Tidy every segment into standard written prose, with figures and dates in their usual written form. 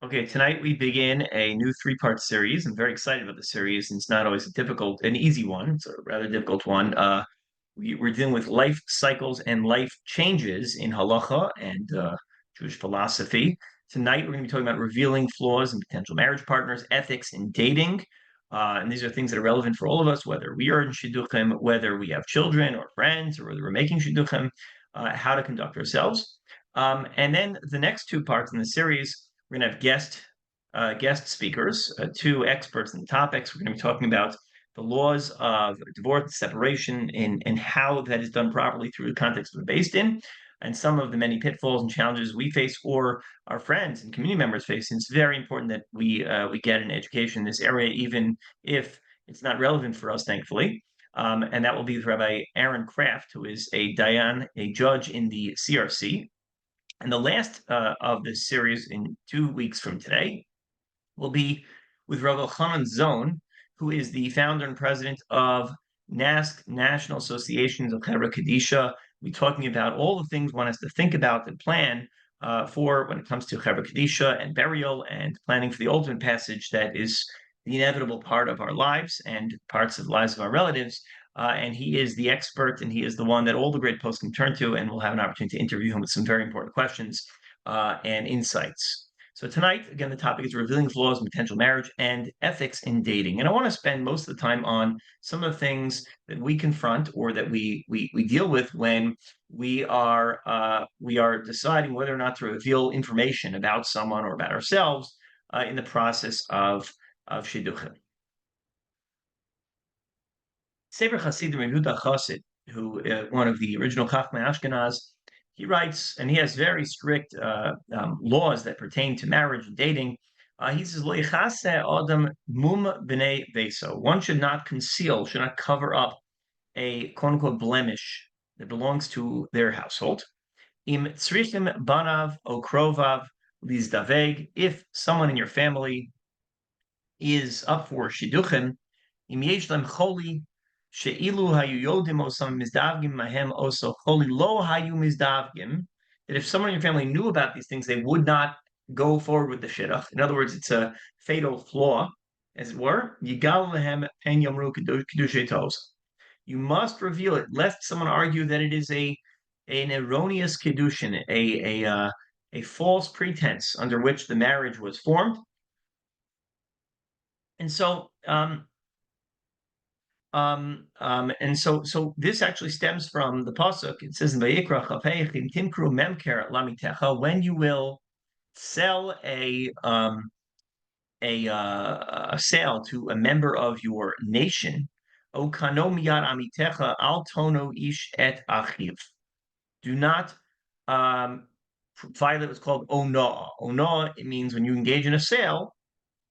Okay, tonight we begin a new three-part series. I'm very excited about the series, and it's not always an easy one. It's a rather difficult one. We're dealing with life cycles and life changes in halacha and Jewish philosophy. Tonight we're going to be talking about revealing flaws in potential marriage partners, ethics in dating. And these are things that are relevant for all of us, whether we are in Shiduchim, whether we have children or friends, or whether we're making Shiduchim, how to conduct ourselves. And then the next two parts in the series, we're going to have guest speakers, two experts in the topics. We're going to be talking about the laws of divorce, separation, and how that is done properly through the context we're based in, and some of the many pitfalls and challenges we face or our friends and community members face. And it's very important that we get an education in this area, even if it's not relevant for us, thankfully. And that will be with Rabbi Aaron Kraft, who is a Dayan, a judge in the CRC. And the last of this series in 2 weeks from today will be with Rabbi Chanan Zon, who is the founder and president of NASC, National Associations of Chevra Kadisha. We're talking about all the things one has to think about and plan for when it comes to Chevra Kadisha and burial and planning for the ultimate passage that is the inevitable part of our lives and parts of the lives of our relatives. And he is the expert, and he is the one that all the great posts can turn to, and we'll have an opportunity to interview him with some very important questions and insights. So tonight, again, the topic is revealing flaws in potential marriage and ethics in dating. And I want to spend most of the time on some of the things that we confront or that we deal with when we are deciding whether or not to reveal information about someone or about ourselves in the process of Shiduchim. Sefer Hasidim Yehuda Chassid, who one of the original Chachmei Ashkenaz, he writes, and he has very strict laws that pertain to marriage and dating. He says, "Lo yichase adam mum b'nei veso." One should not conceal, should not cover up a quote unquote blemish that belongs to their household. Im tzrichim banav o krovav lizdaveg. If someone in your family is up for shidduchim, im yesh lem choli she'ilu hayu yodim osam mizdavgim mahem oso choli lo hayu mizdavgim, that if someone in your family knew about these things, they would not go forward with the shidduch. In other words, it's a fatal flaw, as it were. Yigal lehem pen yomru kedushay tos. You must reveal it, lest someone argue that it is an erroneous kedushin, a false pretense under which the marriage was formed. And so so this actually stems from the pasuk. It says in Vayikra Chafeichim Timkru Memker Lamitecha, when you will sell a sale to a member of your nation, O kano miyad amitecha al tono ish et achiv. Do not violate what's called onoah. Onoah, it means when you engage in a sale,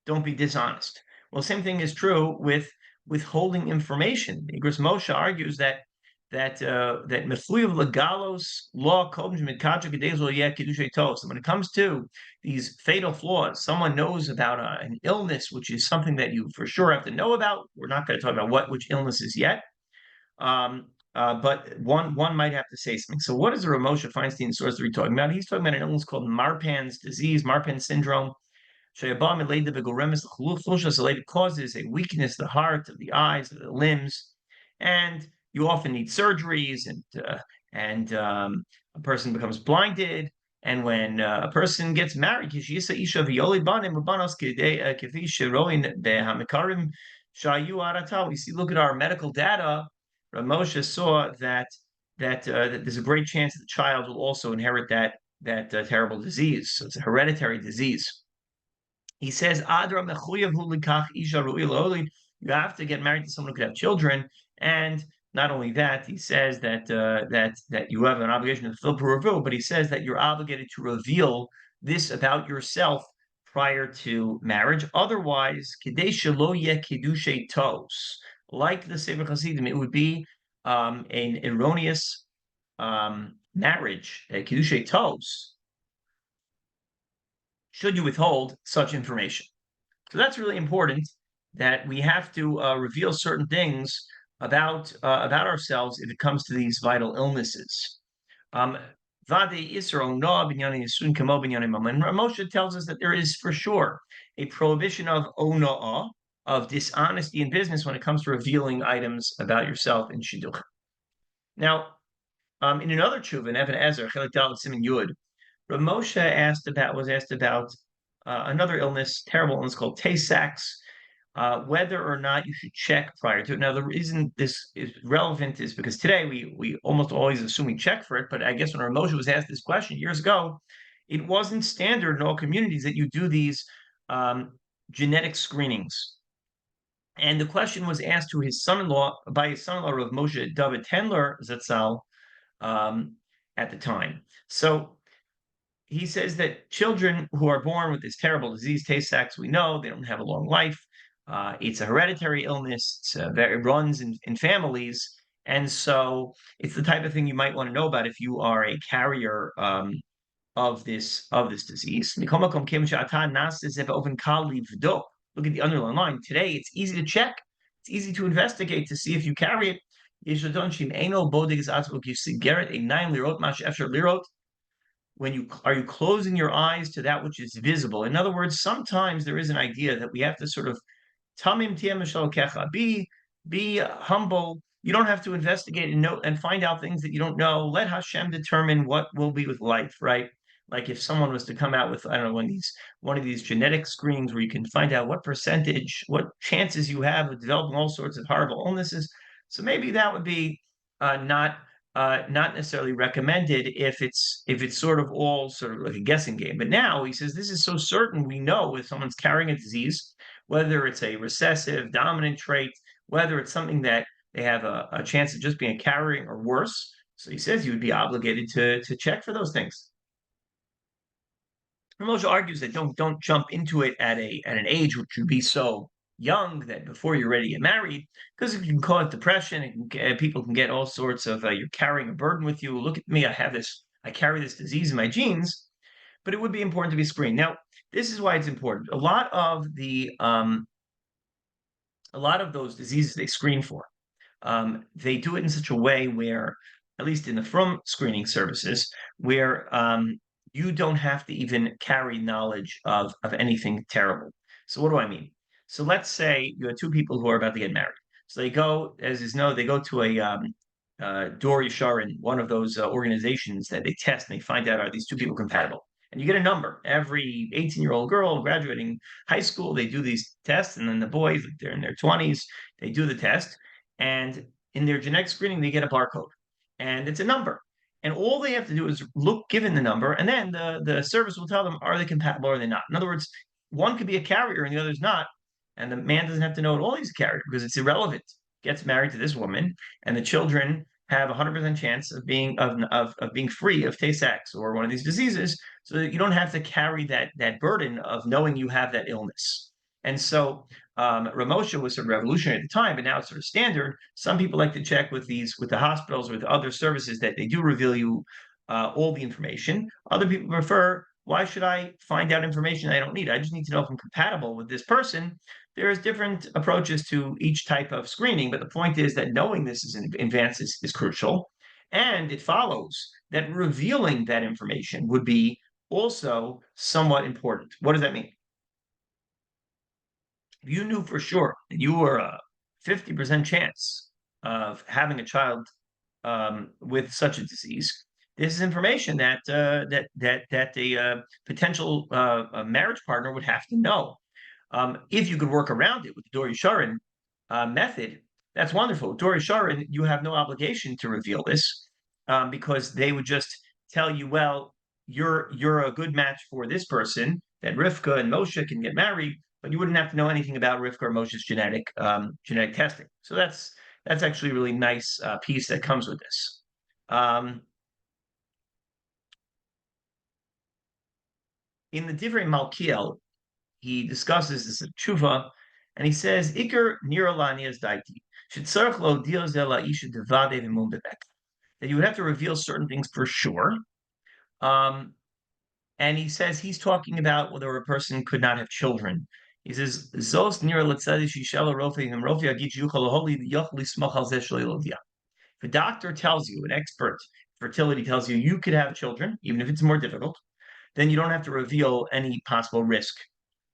don't be dishonest. Well, the same thing is true with withholding information. Igros Moshe argues that mechuyev legalos law kodem mitkacha gedezo yeh kedushay tos. When it comes to these fatal flaws, someone knows about an illness, which is something that you for sure have to know about. We're not going to talk about which illnesses yet, but one might have to say something. So, what is the Rav Moshe Feinstein source that we're talking about? He's talking about an illness called Marfan's disease, Marfan syndrome. Causes a weakness of the heart, of the eyes, of the limbs, and you often need surgeries, and a person becomes blinded. And when a person gets married, we see, look at our medical data. Rav Moshe saw that there's a great chance that the child will also inherit that terrible disease. So it's a hereditary disease. He says, "Adra you have to get married to someone who could have children." And not only that, he says that you have an obligation to fulfill reveal, but he says that you're obligated to reveal this about yourself prior to marriage. Otherwise, like the Sefer Hasidim, it would be an erroneous marriage, a kedushay tos, should you withhold such information. So that's really important, that we have to reveal certain things about ourselves if it comes to these vital illnesses. Moshe tells us that there is for sure a prohibition of ona'ah, of dishonesty in business when it comes to revealing items about yourself in Shiduchim. Now, in another tshuva, in Even Ezer, Chelik Dalet Siman Yud, Rav Moshe was asked about another illness, terrible illness called Tay-Sachs, whether or not you should check prior to it. Now, the reason this is relevant is because today we almost always assume we check for it, but I guess when Rav Moshe was asked this question years ago, it wasn't standard in all communities that you do these genetic screenings. And the question was asked to his son-in-law by his son-in-law Rav Moshe David Tendler Zatzal at the time. So he says that children who are born with this terrible disease, Tay-Sachs, we know they don't have a long life. It's a hereditary illness. It runs in families. And so it's the type of thing you might want to know about if you are a carrier of this disease. Look at the underlying line. Today, it's easy to check. It's easy to investigate to see if you carry it. When you are you closing your eyes to that which is visible? In other words, sometimes there is an idea that we have to sort of tamim kecha, be humble. You don't have to investigate and know and find out things that you don't know. Let Hashem determine what will be with life, right? Like if someone was to come out with, I don't know, one of these genetic screens where you can find out what percentage, what chances you have of developing all sorts of horrible illnesses. So maybe that would be not necessarily recommended if it's sort of all sort of like a guessing game. But now he says this is so certain we know if someone's carrying a disease, whether it's a recessive dominant trait, whether it's something that they have a chance of just being a carrier or worse. So he says you would be obligated to check for those things. Moshe argues that don't jump into it at an age which would be so young that before you're ready to get married, because it can cause depression. People can get all sorts of you're carrying a burden with you. Look at me, I carry this disease in my genes. But it would be important to be screened. Now, this is why it's important. A lot of those diseases they screen for, they do it in such a way where, at least in the From screening services, where you don't have to even carry knowledge of anything terrible. So what do I mean? So let's say you have two people who are about to get married. So they go, as is known, they go to a Dor Yesharin, one of those organizations that they test and they find out, are these two people compatible? And you get a number. Every 18-year-old girl graduating high school, they do these tests, and then the boys, like they're in their 20s, they do the test, and in their genetic screening, they get a barcode, and it's a number. And all they have to do is look, given the number, and then the service will tell them, are they compatible or are they not? In other words, one could be a carrier and the other's not. And the man doesn't have to know at all he's a carrier because it's irrelevant. Gets married to this woman, and the children have a 100% chance of being free of Tay-Sachs or one of these diseases, so that you don't have to carry that burden of knowing you have that illness. And so Ramosha was sort of revolutionary at the time, but now it's sort of standard. Some people like to check with the hospitals, with other services, that they do reveal you all the information. Other people prefer, why should I find out information I don't need? I just need to know if I'm compatible with this person. There's different approaches to each type of screening, but the point is that knowing this is in advance is crucial. And it follows that revealing that information would be also somewhat important. What does that mean? If you knew for sure that you were a 50% chance of having a child with such a disease, this is information that a potential marriage partner would have to know. If you could work around it with the Dor Yesharin method, that's wonderful. Dor Yesharin, you have no obligation to reveal this because they would just tell you, well, you're a good match for this person, that Rivka and Moshe can get married, but you wouldn't have to know anything about Rivka or Moshe's genetic testing. So that's actually a really nice piece that comes with this. In the Divrei Malkiel, he discusses this at Tshuva, and he says, "Iker niralani as daiti shetzarich lo diozela isha devade v'mum bebek." That you would have to reveal certain things for sure. And he says he's talking about whether a person could not have children. He says, "Zos nira letzadi shishela rofi v'mrofi agit yuchal holi yochli smach al zeh shelo dia." If a doctor tells you, an expert, fertility tells you you could have children, even if it's more difficult, then you don't have to reveal any possible risk.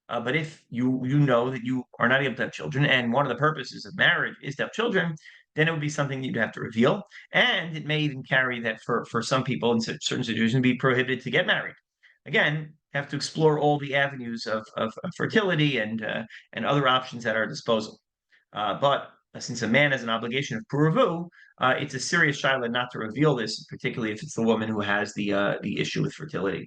But if you know that you are not able to have children, and one of the purposes of marriage is to have children, then it would be something you'd have to reveal, and it may even carry that for some people in certain situations be prohibited to get married. Again, have to explore all the avenues of fertility and other options at our disposal. But since a man has an obligation of puravu, it's a serious shaila not to reveal this, particularly if it's the woman who has the issue with fertility.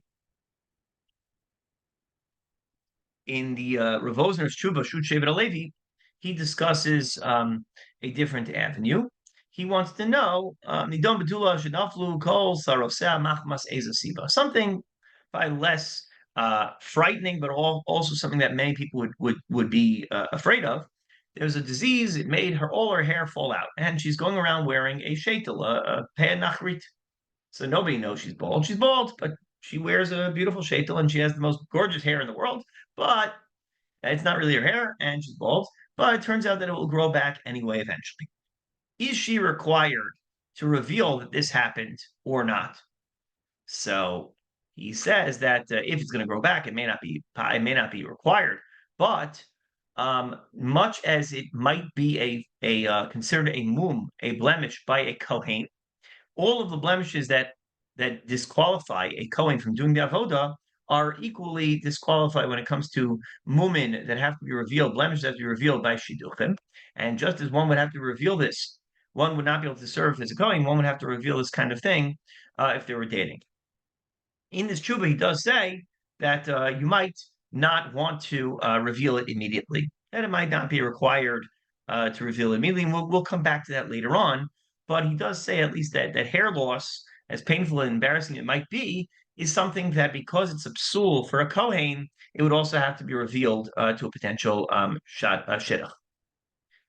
In the Rav Wosner's Tshuva, Shut Shevet Alevi, he discusses a different avenue. He wants to know Nidon Bedula Shenaflu Kol Sarosea Machmas Ezasiba, something by less frightening, but also something that many people would be afraid of. There's a disease; it made all her hair fall out, and she's going around wearing a sheitel, a peh nachrit. So nobody knows she's bald. She's bald, but she wears a beautiful sheitel and she has the most gorgeous hair in the world. But it's not really her hair, and she's bald. But it turns out that it will grow back anyway eventually. Is she required to reveal that this happened or not? So he says that if it's going to grow back, it may not be required. But much as it might be a considered a a blemish by a kohen, all of the blemishes that disqualify a kohen from doing the avoda are equally disqualified when it comes to mumin that have to be revealed, blemishes that have to be revealed by shiduchim. And just as one would have to reveal this, one would not be able to serve as a kohen. One would have to reveal this kind of thing if they were dating. In this tshuva, he does say that you might not want to reveal it immediately, that it might not be required to reveal it immediately. And we'll come back to that later on. But he does say at least that hair loss, as painful and embarrassing it might be, is something that because it's a psul for a kohen, it would also have to be revealed to a potential shidduch.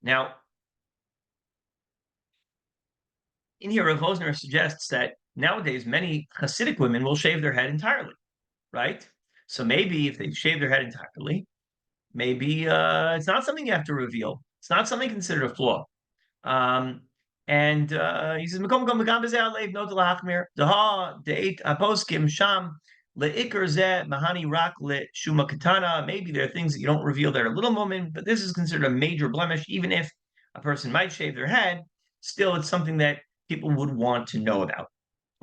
Now, in here, Rav Wosner suggests that nowadays many Hasidic women will shave their head entirely, right? So maybe if they shave their head entirely, maybe it's not something you have to reveal. It's not something considered a flaw. Um, and he says, "Mekom gam begam bezeh alev not lahachmir daha deit aposkim sham leikar zeh mahani rak le shuma katana." Maybe there are things that you don't reveal that are a little moment, but this is considered a major blemish. Even if a person might shave their head, still it's something that people would want to know about.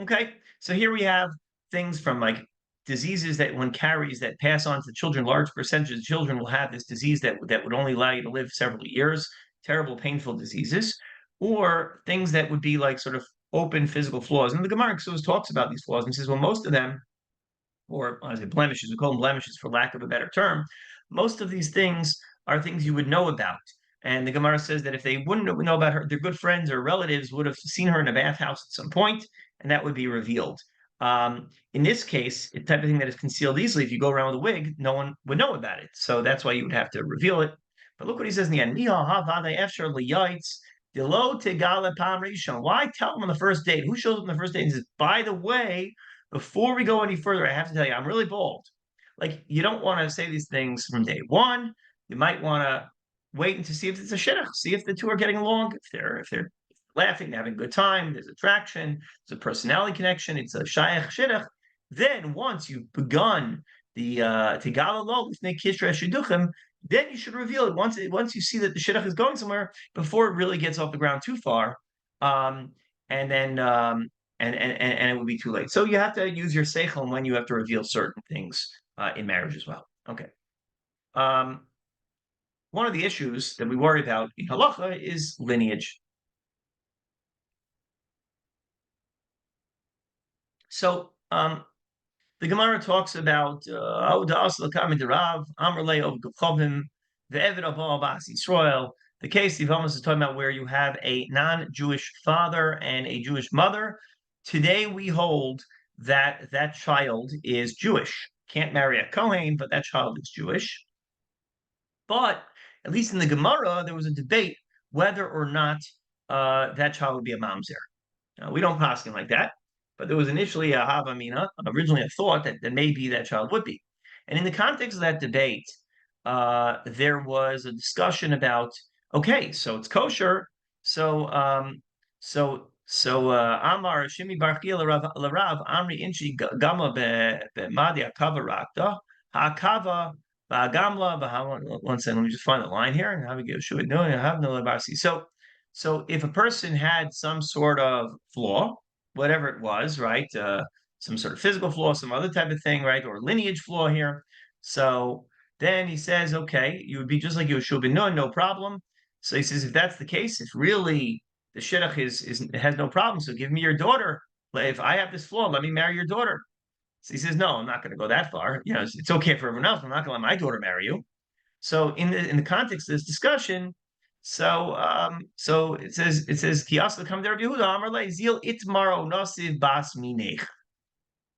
Okay, so here we have things from like diseases that one carries that pass on to children. Large percentage of children will have this disease that would only allow you to live several years. Terrible, painful diseases, or things that would be like sort of open physical flaws. And the Gemara talks about these flaws and says, well, most of them, or I say blemishes, we call them blemishes for lack of a better term. Most of these things are things you would know about. And the Gemara says that if they wouldn't know about her, their good friends or relatives would have seen her in a bathhouse at some point, and that would be revealed. In this case, the type of thing that is concealed easily, if you go around with a wig, no one would know about it. So that's why you would have to reveal it. But look what he says in the end. Why tell them on the first date? Who shows up on the first date and says, by the way, before we go any further, I have to tell you, I'm really bold. Like, you don't want to say these things from day one. You might want to wait and to see if it's a shidduch, see if the two are getting along, if they're laughing, having a good time, there's attraction, there's a personality connection, it's a shayach shidduch. Then once you've begun the Tigala Lo Lifnei Kishra Shiduchim, then you should reveal it once you see that the shidduch is going somewhere before it really gets off the ground too far, and then and it would be too late. So you have to use your seichel when you have to reveal certain things in marriage as well. Okay. One of the issues that we worry about in halacha is lineage. So the Gemara talks about the case the Yevamos is talking about where you have a non-Jewish father and a Jewish mother. Today we hold that that child is Jewish. Can't marry a Kohen, but that child is Jewish. But at least in the Gemara, there was a debate whether or not that child would be a mamzer. We don't paskin like that, but there was initially a havamina, originally a thought that maybe that child would be. And in the context of that debate, there was a discussion about, okay, so it's kosher, so So Amar Shimi Barchia Larav Amri Inchi Gama be Madi Akava Rakta Hakava Bagamla. One second, let me just find the line here and have a give should no have no labarsi. So if a person had some sort of flaw, whatever it was, right? Some sort of physical flaw, some other type of thing, right? Or lineage flaw here. So then he says, okay, you would be just like Yeshua ben Nun, no problem. So he says, if that's the case, if really the shidduch is has no problem. So give me your daughter. If I have this flaw, let me marry your daughter. So he says, no, I'm not going to go that far. It's okay for everyone else. I'm not going to let my daughter marry you. So in the context of this discussion, so it says Kiyasa come there Yehuda Amar Le Zil Itmaro Nosiv Bas Minech.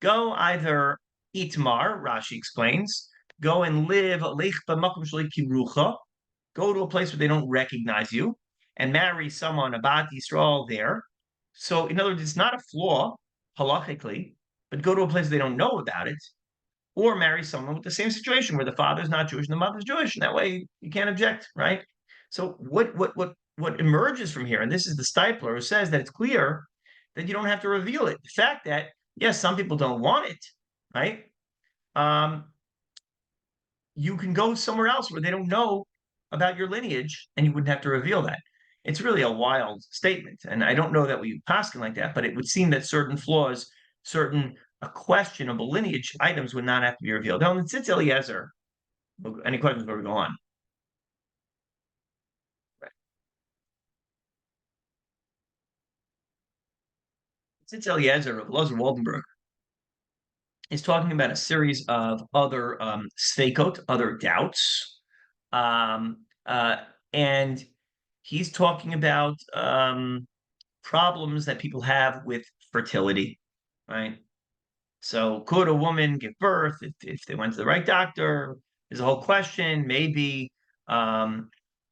Go either Itmar, Rashi explains, go and live Lech B'Makom Shalei Kirucha, go to a place where they don't recognize you and marry someone about Yisrael there. So, in other words, it's not a flaw halachically, but go to a place they don't know about it, or marry someone with the same situation where the father's not Jewish and the mother's Jewish, and that way you can't object, right? So, what emerges from here, and this is the Stipler who says that it's clear that you don't have to reveal it. The fact that yes, some people don't want it, right? Um, you can go somewhere else where they don't know about your lineage and you wouldn't have to reveal that. It's really a wild statement. And I don't know that we paskin like that, but it would seem that certain flaws, certain questionable lineage items would not have to be revealed. Now, in Tzitz Eliezer, any questions before we go on? Tzitz Eliezer of Lozer Waldenberg is talking about a series of other sfeikot, other doubts. And he's talking about problems that people have with fertility, right? So, could a woman give birth if they went to the right doctor? There's a whole question. Um,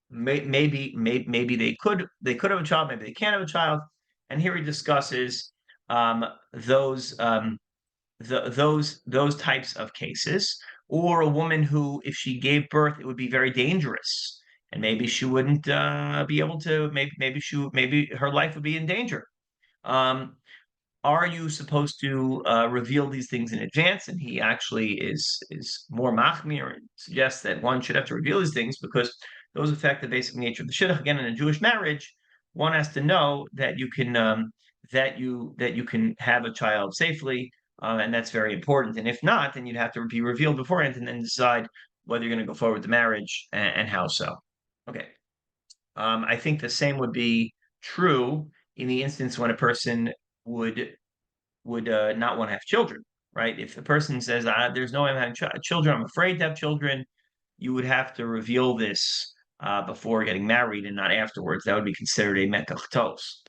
maybe they could have a child. Maybe they can't have a child. And here he discusses those those types of cases, or a woman who, if she gave birth, it would be very dangerous, and maybe she wouldn't be able to. Maybe her life would be in danger. Um, are you supposed to reveal these things in advance? And he actually is more machmir and suggests that one should have to reveal these things because those affect the basic nature of the shidduch. Again, in a Jewish marriage, one has to know that you can that you can have a child safely, and that's very important. And if not, then you'd have to be revealed beforehand and then decide whether you're going to go forward with the marriage and how so. Okay. I think the same would be true in the instance when a person would not want to have children, right? If the person says, "There's no way I'm having children. I'm afraid to have children," you would have to reveal this before getting married and not afterwards. That would be considered a mekach tos.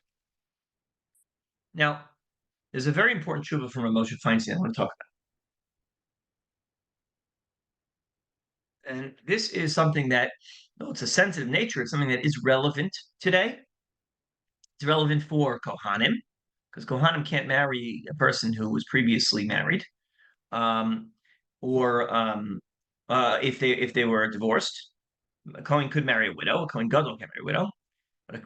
Now, there's a very important tshuva from Moshe Feinstein I want to talk about, and this is something that, though it's a sensitive nature, it's something that is relevant today. It's relevant for Kohanim, because Kohanim can't marry a person who was previously married, um, or if they were divorced. A Kohen could marry a widow. A Kohen Gadol can marry a widow, but a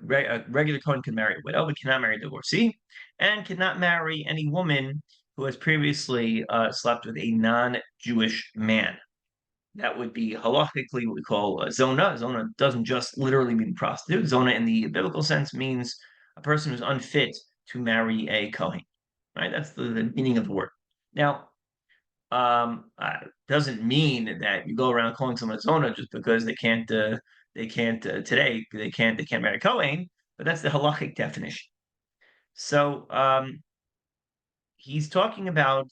regular Kohen can marry a widow, but cannot marry a divorcee, and cannot marry any woman who has previously slept with a non-Jewish man. That would be halachically what we call zona. Zona doesn't just literally mean prostitute. Zona, in the biblical sense, means a person who's unfit to marry a Kohen. Right? That's the meaning of the word. Now, doesn't mean that you go around calling someone a zona just because they can't marry Kohen, but that's the halachic definition. So he's talking about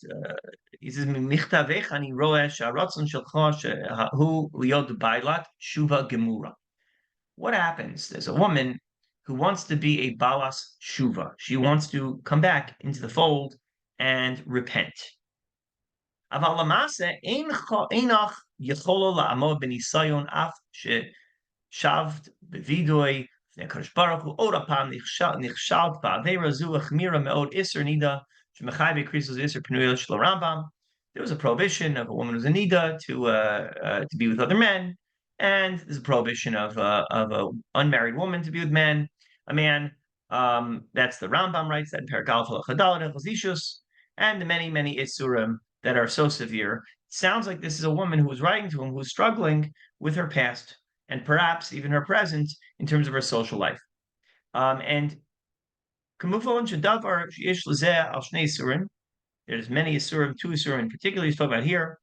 he says "Michtavech ani roeh sharatzon shelcha shehu liot bailat shuva gemura." What happens? There's a woman who wants to be a balas shuva. She wants to come back into the fold and repent. אבל למעשה אינך יכולה לעמוד בניסיון אף ששבת בווידוי לפני הקדוש ברוך הוא עוד הפעם נכשלת בעבירה זו החמירה מאוד איסר נידה שמחי בקריסוס איסר פנויה של הרמב"ם. There was a prohibition of a woman who's a nida to be with other men, and there's a prohibition of an unmarried woman to be with men, a man That's the Rambam writes that in Paragal Chadal and the many, many Isurim that are so severe. It sounds like this is a woman who was writing to him who was struggling with her past and perhaps even her present in terms of her social life. And Kamufon Shadavar Ish Lezeh Al Shnei Isurim. There's many Isurim, two Isurim in particular he's talking about here.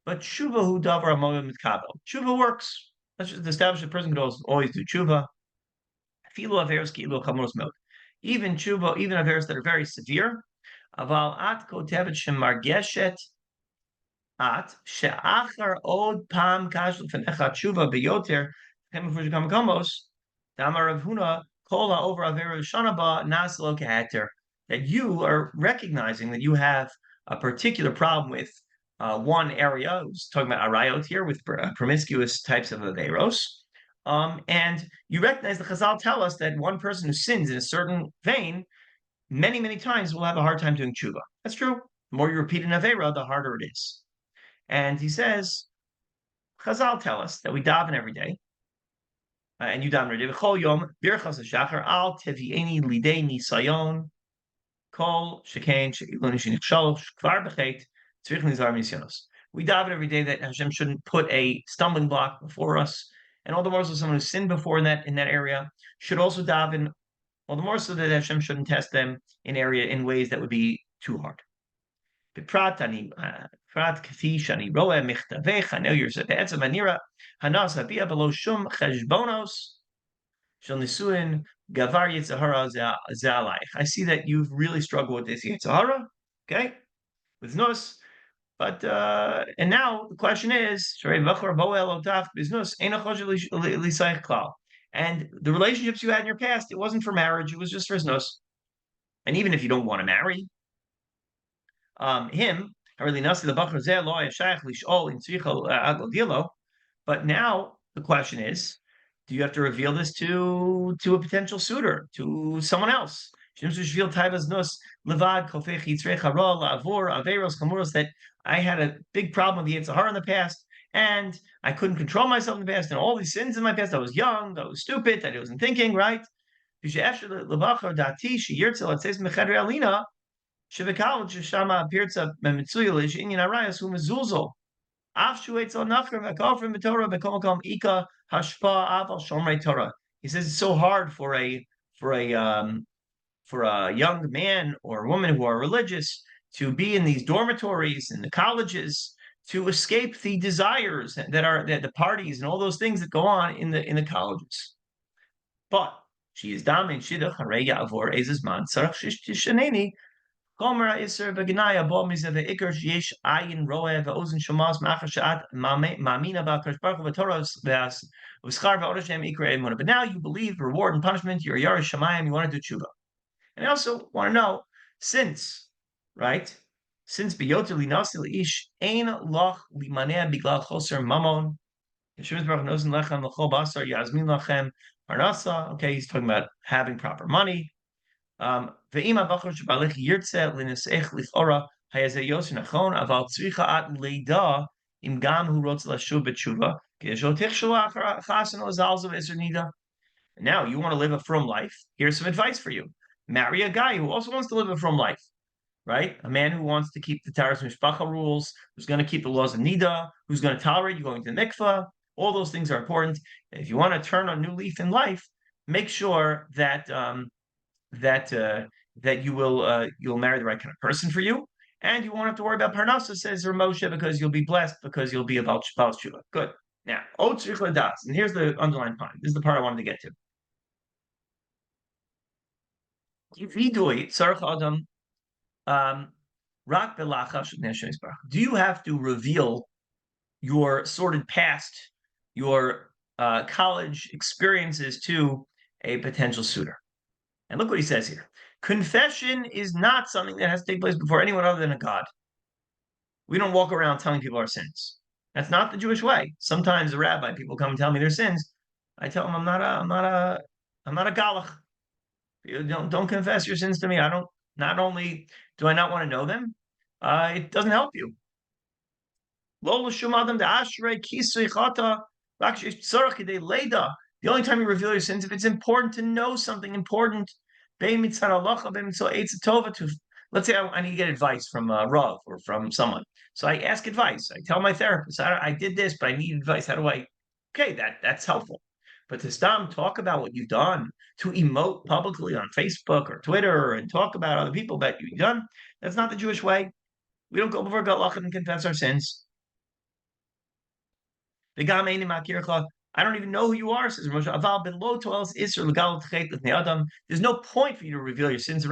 But Tshuva Hu Davar Amoyim Mitkabel. Tshuva works. Let's just establish a person could always do Tshuva. Filu Averos Ki'ilu Chamoros Mode. Even Tshuva, even Averos that are very severe. Aval At Kotevet Shemargeshet At She'achar Od Pam Kash L'Fenecha Tshuva Beyoter Kemufur Kamkomos Damar Rav Huna Kol HaOver Averos Shanaba Naslo Keheter. That you are recognizing that you have a particular problem with one area. I was talking about arayot here with promiscuous types of averos. And you recognize the Chazal tell us that one person who sins in a certain vein many, many times will have a hard time doing tshuva. That's true. The more you repeat an avera, the harder it is. And he says, Chazal tell us that we daven every day. And you daven every day. V'chol yom birchas hashachar al tevi'eni lidei nisayon kol shekain she'iloni shenichshalosh kvar b'chet tzrich nizar misyonos. We daven every day that Hashem shouldn't put a stumbling block before us. And all the more so someone who sinned before in that area should also daven, all the more so that Hashem shouldn't test them in ways that would be too hard. בפרט כפי שאני רואה מכתבך הנאיר שבעצם הנראה הנס הביע בלא שום חשבונוס של נישואין גבר יצהרה זה עלייך. I see that you've really struggled with this Yitzhara, okay, with nus. But and now the question is, and the relationships you had in your past, it wasn't for marriage, it was just for znus. And even if you don't want to marry him, but now the question is, do you have to reveal this to a potential suitor, to someone else? That I had a big problem with the Yetzer Hara in the past, and I couldn't control myself in the past, and all these sins in my past. I was young, I was stupid, I wasn't thinking, right? He says it's so hard for a young man or woman who are religious to be in these dormitories and the colleges to escape the desires that are the parties and all those things that go on in the colleges. But she is damin shidduch harega avor ezesman tzarach shishaneni Gomer iser v'genaya bo mize ve'ikar sheyesh ayin roeh ve'ozen shomas ma'achar she'at ma'amina ba'akadosh baruch hu v'torah v'schar v'odoshem ikra emunah. But now you believe reward and punishment. You're Yarish Shamayim. You want to do tshuva. And I also want to know, since biyoter linasi leish ein loch limaneh biglal choser mamon. Yeshua Baruch nozen lechem l'chol basar yazmin lachem parnasa. Okay, he's talking about having proper money. ואם הבחור שבעלך ירצה לנסח לכאורה היה זה יוסר נכון, אבל צריכה את לידע אם גם הוא רוצה לשוב בתשובה, כדי שלא תכשלו אחר חסן או זלזל ועזר נידה. Now, you want to live a frum life, here's some advice for you. Marry a guy who also wants to live a frum life, right? A man who wants to keep the Taras Mishpacha rules, who's going to keep the laws of Nida, who's going to tolerate you going to the mikvah. All those things are important. If you want to turn a new leaf in life, make sure that that you'll marry the right kind of person for you, and you won't have to worry about parnasa, says Ramosha, because you'll be blessed, because you'll be about Shuvah. Good. Now, and here's the underlying point. This is the part I wanted to get to. Do you have to reveal your sordid past, your college experiences to a potential suitor? And look what he says here. Confession is not something that has to take place before anyone other than a God. We don't walk around telling people our sins. That's not the Jewish way. Sometimes a rabbi, people come and tell me their sins. I tell them I'm not a galach. Don't confess your sins to me. Not only do I not want to know them, it doesn't help you. The only time you reveal your sins if it's important to know something important Let's say I need to get advice from Rav or from someone. So I ask advice. I tell my therapist, I did this, but I need advice. How do I? Okay, that's helpful. But to stop talk about what you've done, to emote publicly on Facebook or Twitter and talk about other people that you've done, that's not the Jewish way. We don't go before God and confess our sins. I don't even know who you are, says Moshe. There's no point for you to reveal your sins.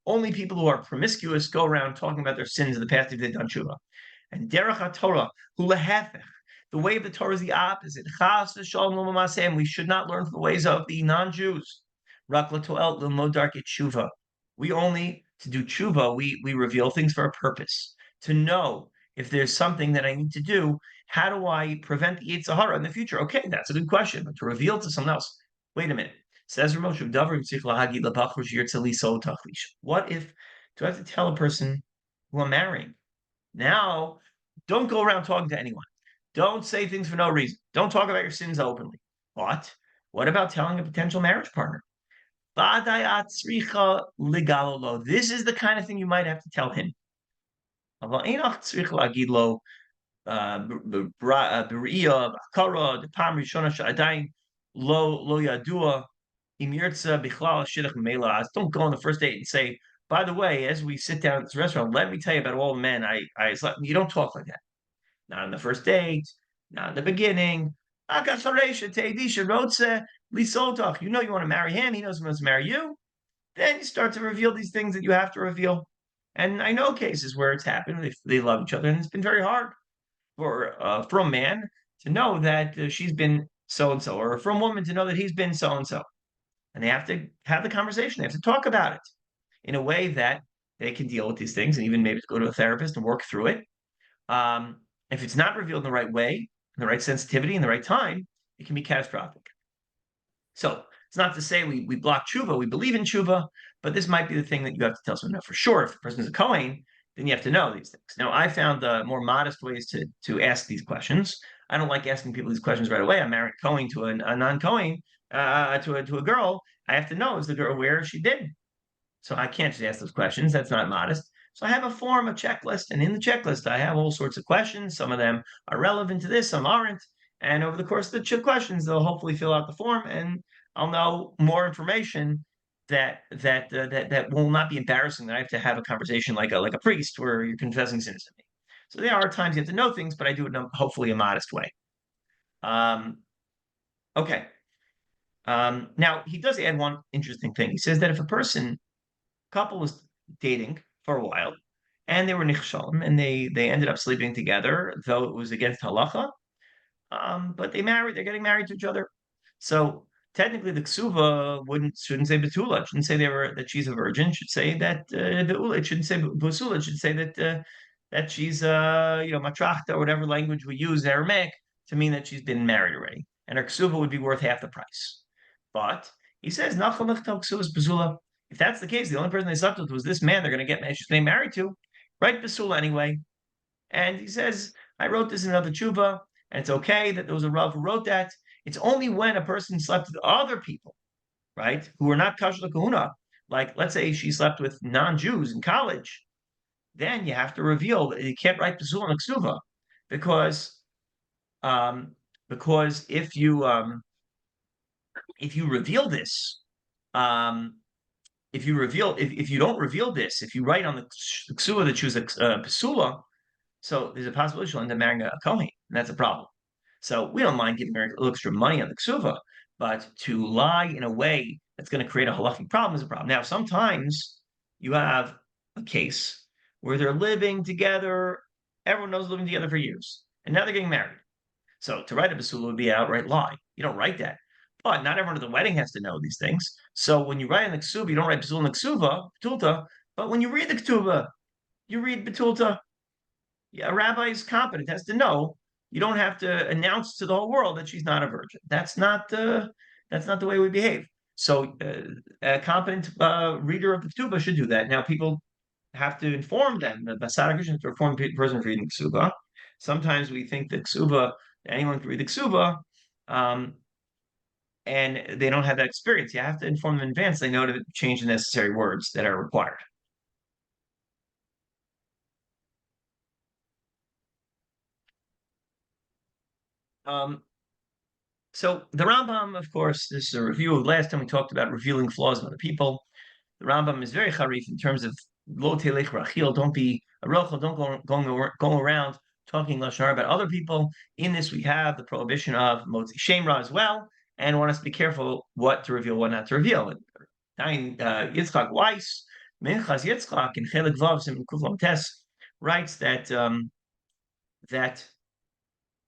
Only people who are promiscuous go around talking about their sins in the past if they've done tshuva. And derech haTorah, hu lehefech, the way of the Torah is the opposite. Chas v'shalom lo mamaseh, we should not learn from the ways of the non-Jews. Rak l'toel l'mod darkei tshuva. We only, to do tshuva, we reveal things for a purpose. To know if there's something that I need to do, how do I prevent the Yetzer Hara in the future? Okay, that's a good question. But to reveal to someone else, wait a minute. Says Ramoshu, what if, do I have to tell a person who I'm marrying? Now, don't go around talking to anyone. Don't say things for no reason. Don't talk about your sins openly. But what about telling a potential marriage partner? This is the kind of thing you might have to tell him. Don't go on the first date and say, by the way, as we sit down at this restaurant, let me tell you about all the men I slept. You don't talk like that. Not on the first date, not in the beginning. You know you want to marry him. He knows he wants to marry you. Then you start to reveal these things that you have to reveal. And I know cases where it's happened. They love each other, and it's been very hard for a man to know that she's been so and so, or for a woman to know that he's been so and so. And they have to have the conversation. They have to talk about it in a way that they can deal with these things, and even maybe go to a therapist and work through it. If it's not revealed in the right way, in the right sensitivity, in the right time, it can be catastrophic. So it's not to say we block tshuva, we believe in tshuva, but this might be the thing that you have to tell someone. Now, for sure, if the person is a Kohen, then you have to know these things. Now, I found more modest ways to ask these questions. I don't like asking people these questions right away. I'm married Kohen to a non-Kohen, to a girl. I have to know, is the girl aware she did? So I can't just ask those questions. That's not modest. So I have a form, a checklist, and in the checklist, I have all sorts of questions. Some of them are relevant to this, some aren't. And over the course of the questions, they'll hopefully fill out the form, and I'll know more information that will not be embarrassing. That I have to have a conversation like a priest where you're confessing sins to me. So there are times you have to know things, but I do it in hopefully a modest way. Okay. Now he does add one interesting thing. He says that if a couple was dating for a while, and they were nichshalim, and they ended up sleeping together, though it was against halacha. But they're getting married to each other. So technically, the ksuva shouldn't say betula. It shouldn't say that she's a virgin. It should say that beula. It shouldn't say basula. It should say that she's matrachta, or whatever language we use in Aramaic to mean that she's been married already, and her ksuva would be worth half the price. But he says nachal ksuva basula. If that's the case, the only person they slept with was this man she's getting married to, right? Basula anyway. And he says, I wrote this in another tshuva, and it's okay that there was a Rav who wrote that. It's only when a person slept with other people, right, who are not kosher kahuna, like let's say she slept with non-Jews in college, then you have to reveal that you can't write basula and ksuva, because if you reveal this, if you don't reveal this, if you write on the ksuva that she was a basula, so there's a possibility she'll end up marrying a Kohen, and that's a problem. So we don't mind giving her a little extra money on the ksuva, but to lie in a way that's going to create a halachic problem is a problem. Now, sometimes you have a case where they're living together, everyone knows living together for years, and now they're getting married. So to write a basula would be an outright lie. You don't write that. But not everyone at the wedding has to know these things. So when you write in the ksuva, you don't write basula in the ksuva, betulta, but when you read the ktuva, you read betulta. Yeah, a rabbi is competent, has to know. You don't have to announce to the whole world that she's not a virgin. That's not the way we behave. So a competent reader of the Ketubah should do that. Now people have to inform them. The Basara Christians to inform the person reading Ketubah. Sometimes we think that Ketubah, anyone can read the Ketubah, and they don't have that experience. You have to inform them in advance. They know to change the necessary words that are required. Um, so the Rambam, of course, this is a review of last time we talked about revealing flaws in other people. The Rambam is very charif in terms of lo telech rachil. Don't be a rochel. Don't go around talking lashon hara about other people. In this, we have the prohibition of motzi shemra as well, and want us to be careful what to reveal, what not to reveal. Yitzchak Weiss, Minchas Yitzchak in Chelik Vav Sim Kuflam Tes writes that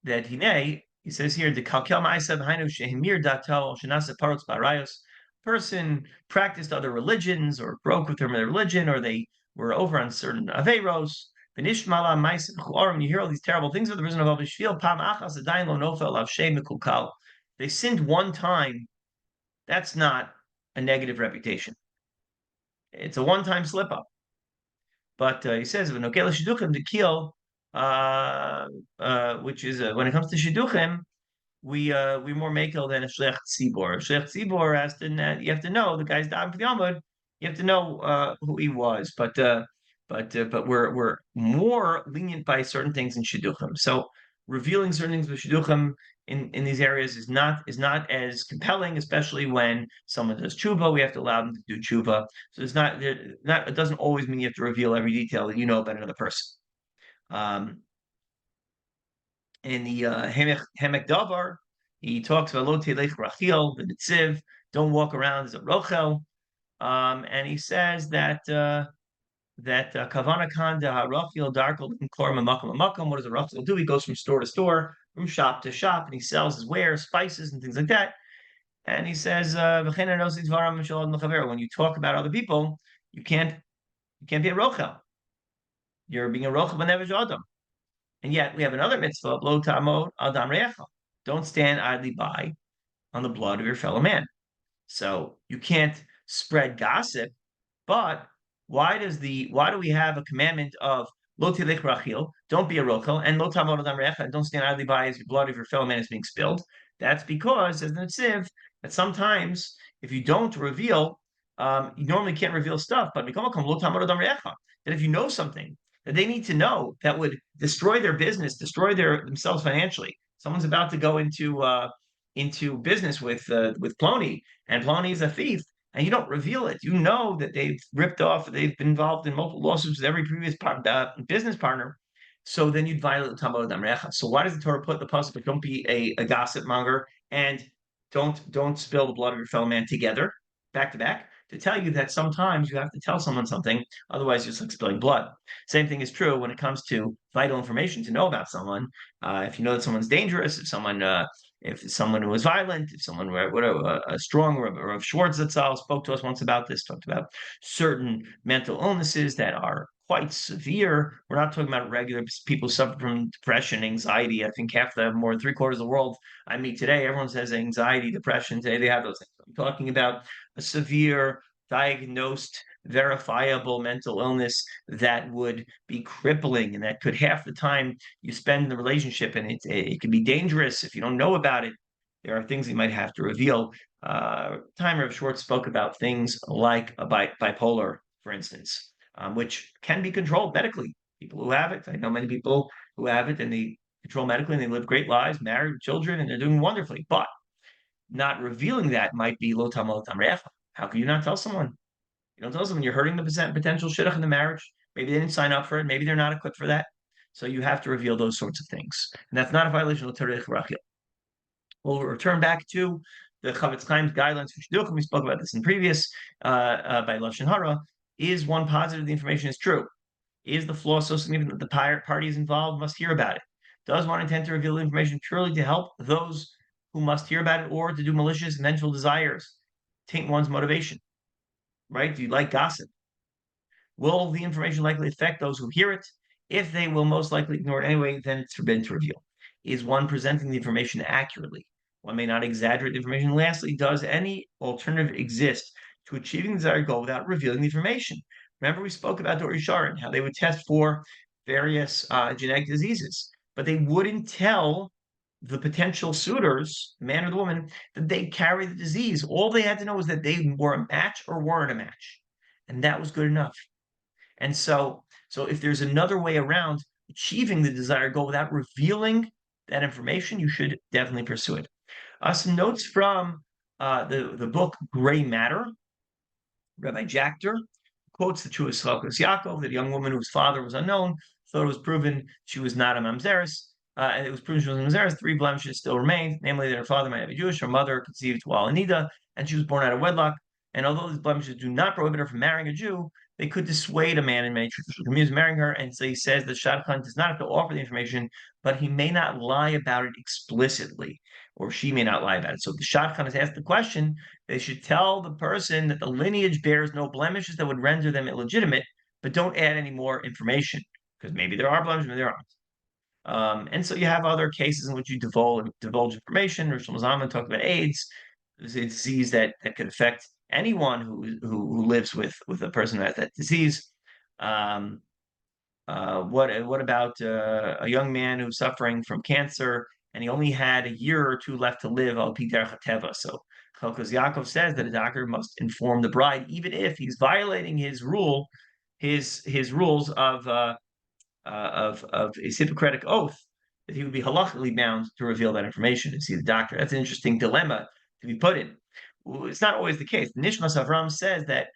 that he says here the kalkel ma'asav hainu shehimir dato shenasa parotz barayos. Person practiced other religions or broke with their religion, or they were over on certain averos. Benishmala ma'asav chuarim. You hear all these terrible things of the prison of Avishvil. Pam achas adayin lo nofel av shem mikukal. They sinned one time. That's not a negative reputation. It's a one-time slip-up. But he says, "V'nokela shiduchim to kill," which is when it comes to shiduchim, we more makel than a shlech tzibor. A shlech tzibor has to you have to know the guy's da'am for the Amud. You have to know who he was, but we're more lenient by certain things in shidduchim. So revealing certain things with shidduchim in these areas is not as compelling, especially when someone does tshuva. We have to allow them to do tshuva. So it's not it doesn't always mean you have to reveal every detail that you know about another person. In the Hemek Davar, he talks about lo telech rachil, the Netziv, don't walk around as a rochel, and he says that kavana kanda harachil darkol klor mamakam mamakam. What does a rachil do? He goes from store to store, from shop to shop, and he sells his wares, spices, and things like that. And he says, when you talk about other people, you can't be a rochel. You're being a rochel b'nefesh adam. And yet we have another mitzvah, lo tamod adam re'echa. Don't stand idly by on the blood of your fellow man. So you can't spread gossip, but why do we have a commandment of lo tilech rachil, don't be a rochel, and lo tamod adam re'echa, don't stand idly by as the blood of your fellow man is being spilled? That's because, as the Netziv, that sometimes if you don't reveal, you normally can't reveal stuff, but that if you know something that they need to know that would destroy their business, destroy themselves financially. Someone's about to go into business with Plony, and Plony is a thief, and you don't reveal it. You know that they've ripped off, they've been involved in multiple lawsuits with every previous business partner. So then you'd violate the Tamod Amrecha. So why does the Torah put the pasuk, don't be a gossip monger, and don't spill the blood of your fellow man together, back to back, to tell you that sometimes you have to tell someone something, otherwise you're just like spilling blood. Same thing is true when it comes to vital information to know about someone. If you know that someone's dangerous, if someone who was violent, if someone were a strong or of Schwartz Zatzal spoke to us once about this, talked about certain mental illnesses that are quite severe. We're not talking about regular people suffer from depression, anxiety. I think more than three-quarters of the world I meet today, everyone says anxiety, depression. Today they have those things. I'm talking about a severe, diagnosed, verifiable mental illness that would be crippling, and that could half the time you spend in the relationship, and it can be dangerous if you don't know about it. There are things you might have to reveal. Timer of Schwartz spoke about things like a bipolar, for instance, which can be controlled medically. People who have it, I know many people who have it, and they control medically, and they live great lives, married with children, and they're doing wonderfully. But not revealing that might be lo tam recha. How can you not tell someone? You don't tell someone you're hurting the potential shidduch in the marriage. Maybe they didn't sign up for it. Maybe they're not equipped for that. So you have to reveal those sorts of things. And that's not a violation of Terech Rachil. We'll return back to the Chavetz Chaim's guidelines for shidduchim. We spoke about this in previous by Lashon Hara. Is one positive the information is true? Is the flaw so significant that the parties involved must hear about it? Does one intend to reveal information purely to help those who must hear about it, or to do malicious and vengeful desires taint one's motivation? Right? Do you like gossip? Will the information likely affect those who hear it? If they will most likely ignore it anyway, then it's forbidden to reveal. Is one presenting the information accurately? One may not exaggerate the information. Lastly, does any alternative exist to achieving the desired goal without revealing the information? Remember, we spoke about Dor Yisharin, how they would test for various genetic diseases, but they wouldn't tell the potential suitors, the man or the woman, that they carry the disease. All they had to know was that they were a match or weren't a match, and that was good enough. And so if there's another way around achieving the desired goal without revealing that information, you should definitely pursue it. Some notes from the book Gray Matter. Rabbi Jachter quotes the truest Chalkas Yaakov, that a young woman whose father was unknown, thought it was proven she was not a mamzeres, and it was proven she was a mamzeres. Three blemishes still remained, namely that her father might be Jewish, her mother conceived while Anida, and she was born out of wedlock. And although these blemishes do not prohibit her from marrying a Jew, they could dissuade a man in many traditional communities from marrying her. And so he says that Shadchan does not have to offer the information, but he may not lie about it explicitly, or she may not lie about it. So if the Shadchan is asked the question, they should tell the person that the lineage bears no blemishes that would render them illegitimate, but don't add any more information, because maybe there are blemishes, maybe there aren't. And so you have other cases in which you divulge information. Rosh Hashanah talked about AIDS. It's a disease that could affect anyone who lives with a person who has that disease. Um, what about a young man who's suffering from cancer and he only had a year or two left to live al pi derech hateva? So Chalkas Yaakov says that a doctor must inform the bride, even if he's violating his rules of his Hippocratic oath, that he would be halachically bound to reveal that information to see the doctor. That's an interesting dilemma to be put in. It's not always the case. Nishmas Avram says that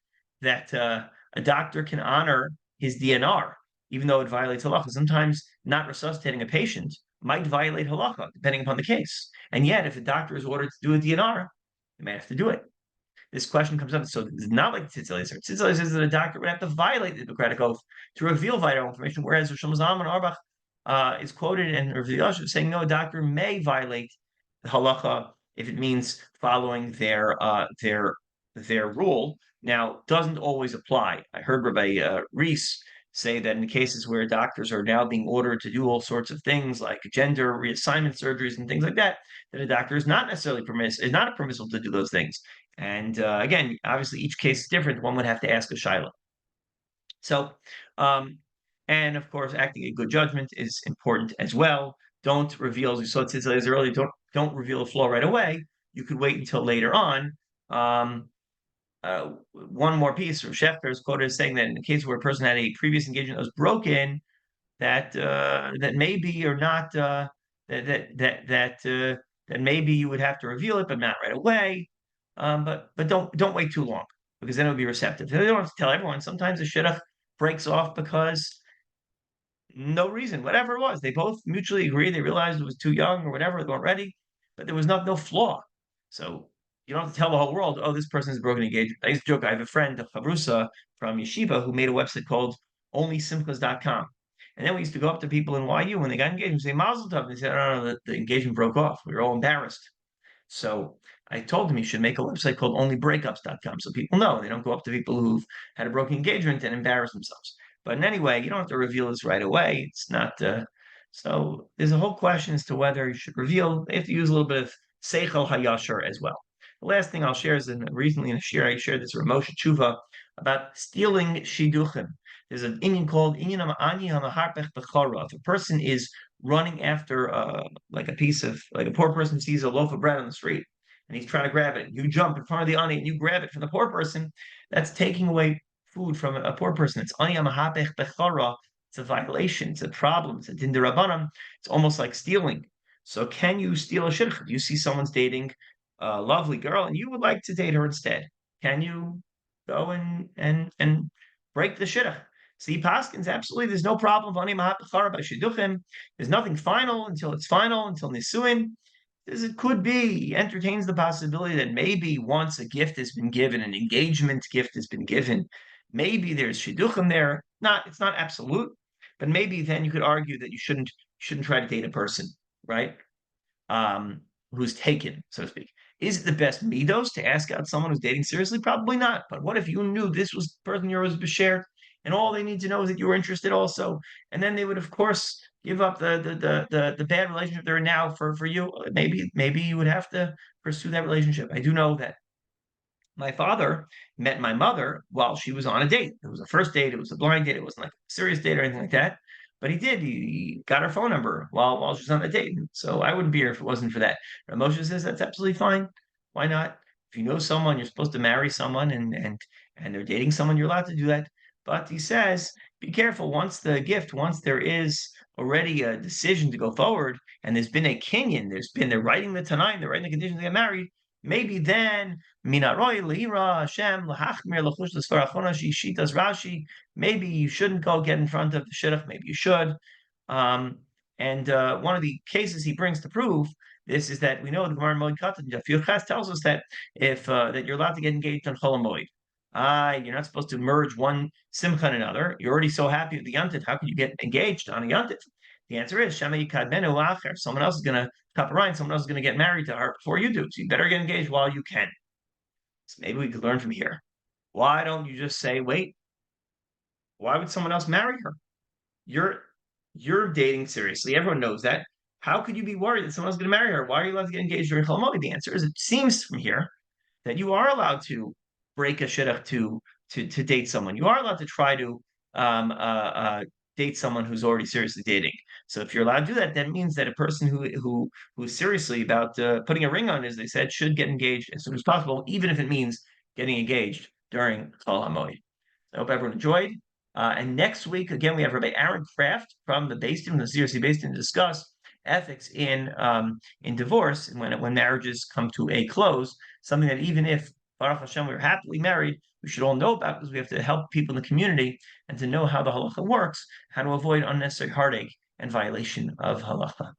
a doctor can honor his DNR, even though it violates halacha. Sometimes not resuscitating a patient might violate halacha, depending upon the case. And yet, if a doctor is ordered to do a DNR, they may have to do it. This question comes up. So it's not like Tzitz Eliezer. Tzitz Eliezer says that a doctor would have to violate the Hippocratic Oath to reveal vital information, whereas Rosh Hashanah and Auerbach is quoted in Rav Yosef saying, no, a doctor may violate the halacha if it means following their rule. Now, doesn't always apply. I heard Rabbi Reese say that in the cases where doctors are now being ordered to do all sorts of things like gender reassignment surgeries and things like that, that a doctor is not necessarily is not permissible to do those things. And again, obviously, each case is different. One would have to ask a shaila. So, and of course, acting a good judgment is important as well. Don't reveal, as we saw Tzitz earlier, don't reveal a flaw right away. You could wait until later on. One more piece from Schefter is quoted as saying that in the case where a person had a previous engagement that was broken, that maybe or not that maybe you would have to reveal it, but not right away. But don't wait too long, because then it would be receptive. They don't have to tell everyone. Sometimes the shidduch breaks off because no reason, whatever it was. They both mutually agree. They realized it was too young or whatever. They weren't ready, but there was no flaw. So you don't have to tell the whole world, oh, this person is broken engagement. I used to joke. I have a friend, Chavrusa from Yeshiva, who made a website called OnlySimchas.com. And then we used to go up to people in YU when they got engaged and say, Mazel Tov. And they said, oh, no, the engagement broke off. We were all embarrassed. So I told him he should make a website called onlybreakups.com so people know. They don't go up to people who've had a broken engagement and embarrass themselves. But in any way, you don't have to reveal this right away. It's not. So there's a whole question as to whether you should reveal. They have to use a little bit of seichel hayashar as well. The last thing I'll share is recently in a shir I shared this with Moshe Tshuva about stealing shiduchim. There's an Indian called Inyan Ani Hamaharpech Bechara. If a person is running after like a poor person sees a loaf of bread on the street and he's trying to grab it, you jump in front of the ani and you grab it from the poor person, that's taking away food from a poor person. It's ani Hamahapech Bechara. It's a violation. It's a problem. It's a din derabanan. It's almost like stealing. So can you steal a shidduch? You see someone's dating a lovely girl and you would like to date her instead. Can you go and break the shidduch? See, Paskins, absolutely, there's no problem. There's nothing final until it's final, until Nisuin. As it could be, he entertains the possibility that maybe once a gift has been given, an engagement gift has been given, maybe there's Shiduchim there. It's not absolute, but maybe then you could argue that you shouldn't try to date a person, right? Who's taken, so to speak. Is it the best midos to ask out someone who's dating seriously? Probably not. But what if you knew this was the person you was b'sher, and all they need to know is that you were interested also, and then they would, of course, give up the bad relationship they're in now for you. Maybe you would have to pursue that relationship. I do know that my father met my mother while she was on a date. It was a first date. It was a blind date. It wasn't like a serious date or anything like that. But he did. He got her phone number while she was on the date. So I wouldn't be here if it wasn't for that. Moshe says that's absolutely fine. Why not? If you know someone, you're supposed to marry someone, and they're dating someone, you're allowed to do that. But he says, be careful. Once there is already a decision to go forward, and there's been a kinyan, they're writing the Tanaim, they're writing the conditions to get married. Maybe then minaroy leira Hashem lahachmir lachush l'sfarachona shitas Rashi. Maybe you shouldn't go get in front of the shidduch. Maybe you should. Um, and one of the cases he brings to prove this is that we know the Gemara in Moed Katan Ches tells us that if that you're allowed to get engaged on Chol Moed. You're not supposed to merge one simcha and another. You're already so happy with the yontif. How can you get engaged on a yontif? The answer is Shema Yikadmenu Acher. Someone else is going to top Ryan. Someone else is going to get married to her before you do. So you better get engaged while you can. So maybe we could learn from here. Why don't you just say, wait, why would someone else marry her? You're you're dating seriously. Everyone knows that. How could you be worried that someone's going to marry her? Why are you allowed to get engaged during Chol Hamoed? The answer is it seems from here that you are allowed to break a shidduch to date someone. You are allowed to try to um, uh, uh, date someone who's already seriously dating. So if you're allowed to do that, that means that a person who's seriously about putting a ring on, as they said, should get engaged as soon as possible, even if it means getting engaged during Chol Hamoed. I hope everyone enjoyed. And next week, again, we have Rabbi Aaron Kraft from the Beis Din, the CRC Beis Din, to discuss ethics in divorce and when marriages come to a close. Something that even if Baruch Hashem we're happily married, we should all know about because we have to help people in the community and to know how the halacha works, how to avoid unnecessary heartache and violation of halacha.